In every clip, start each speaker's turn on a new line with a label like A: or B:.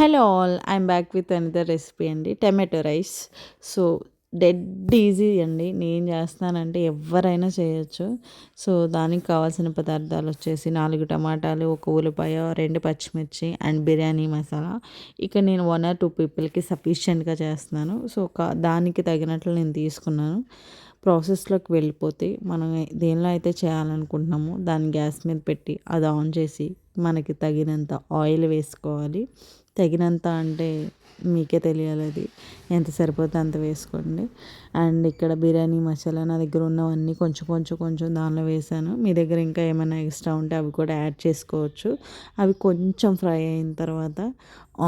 A: Hello all, I'm back with another recipe అండి. Tomato rice. So dead easy అండి. నేను చేస్తానంటే ఎవరైనా చేయొచ్చు. సో దానికి కావాల్సిన పదార్థాలు వచ్చేసి 4 టమాటాలు, 1 ఉల్లిపాయ, 2 పచ్చిమిర్చి అండ్ బిర్యానీ మసాలా. ఇక నేను 1 or 2 పీపుల్కి సఫిషియెంట్గా చేస్తున్నాను. సో దానికి తగినట్లు నేను తీసుకున్నాను. ప్రాసెస్లోకి వెళ్ళిపోతే మనం దేనిలో అయితే చేయాలనుకుంటున్నామో దాన్ని గ్యాస్ మీద పెట్టి అది ఆన్ చేసి మనకి తగినంత ఆయిల్ వేసుకోవాలి. తగినంత అంటే మీకే తెలియాలి, అది ఎంత సరిపోతే అంత వేసుకోండి. అండ్ ఇక్కడ బిర్యానీ మసాలా నా దగ్గర ఉన్నవన్నీ కొంచెం కొంచెం కొంచెం దానిలో వేసాను. మీ దగ్గర ఇంకా ఏమైనా ఎక్స్ట్రా ఉంటే అవి కూడా యాడ్ చేసుకోవచ్చు. అవి కొంచెం ఫ్రై అయిన తర్వాత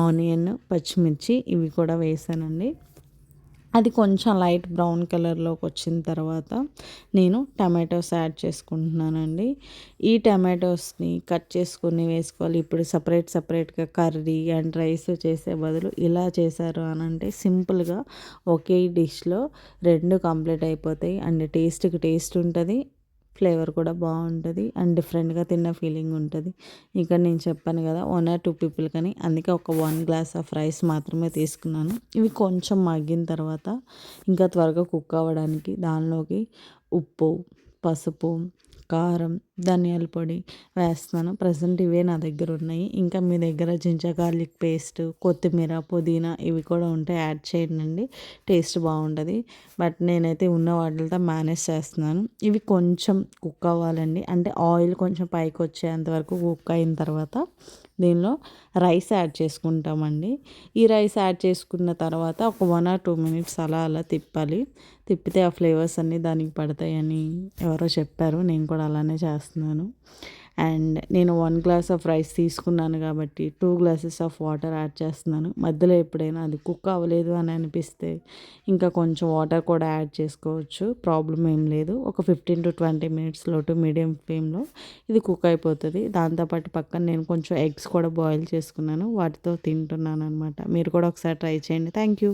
A: ఆనియన్, పచ్చిమిర్చి ఇవి కూడా వేసానండి. అది కొంచెం లైట్ బ్రౌన్ కలర్లోకి వచ్చిన తర్వాత నేను టమాటోస్ యాడ్ చేసుకుంటున్నానండి. ఈ టమాటోస్ని కట్ చేసుకుని వేసుకోవాలి. ఇప్పుడు సపరేట్గా కర్రీ అండ్ రైస్ చేసే బదులు ఇలా చేశారు అని అంటే సింపుల్గా ఒకే డిష్లో 2 కంప్లీట్ అయిపోతాయి. అండ్ టేస్ట్కి టేస్ట్ ఉంటుంది, ఫ్లేవర్ కూడా బాగుంటుంది అండ్ డిఫరెంట్గా తిన్న ఫీలింగ్ ఉంటుంది. ఇక్కడ నేను చెప్పాను కదా 1 or 2 పీపుల్ కానీ, అందుకే ఒక 1 గ్లాస్ ఆఫ్ రైస్ మాత్రమే తీసుకున్నాను. ఇవి కొంచెం మగ్గిన తర్వాత ఇంకా త్వరగా కుక్ అవ్వడానికి దానిలోకి ఉప్పు, పసుపు, కారం, ధనియాల పొడి వేస్తున్నాను. ప్రజెంట్ ఇవే నా దగ్గర ఉన్నాయి. ఇంకా మీ దగ్గర జింజర్ గార్లిక్ పేస్ట్, కొత్తిమీర, పుదీనా ఇవి కూడా ఉంటే యాడ్ చేయండి, టేస్ట్ బాగుంటుంది. బట్ నేనైతే ఉన్న వాటితో మేనేజ్ చేస్తున్నాను. ఇవి కొంచెం కుక్ అవ్వాలండి, అంటే ఆయిల్ కొంచెం పైకి వచ్చేంత వరకు కుక్ అయిన తర్వాత దీనిలో రైస్ యాడ్ చేసుకుంటామండి. ఈ రైస్ యాడ్ చేసుకున్న తర్వాత ఒక 1 or 2 minutes అలా అలా తిప్పాలి. తిప్పితే ఆ ఫ్లేవర్స్ అన్నీ దానికి పడతాయని ఎవరో చెప్పారు, నేను కూడా అలానే చేస్తున్నాను. అండ్ నేను 1 గ్లాస్ ఆఫ్ రైస్ తీసుకున్నాను కాబట్టి 2 glasses ఆఫ్ వాటర్ యాడ్ చేస్తున్నాను. మధ్యలో ఎప్పుడైనా అది కుక్ అవ్వలేదు అని అనిపిస్తే ఇంకా కొంచెం వాటర్ కూడా యాడ్ చేసుకోవచ్చు, ప్రాబ్లం ఏం లేదు. ఒక 15 to 20 minutes లో టు మీడియం ఫ్లేమ్లో ఇది కుక్ అయిపోతుంది. దాంతోపాటు పక్కన నేను కొంచెం ఎగ్స్ కూడా బాయిల్ చేసుకున్నాను, వాటితో తింటున్నాను అనమాట. మీరు కూడా ఒకసారి ట్రై చేయండి. Thank you.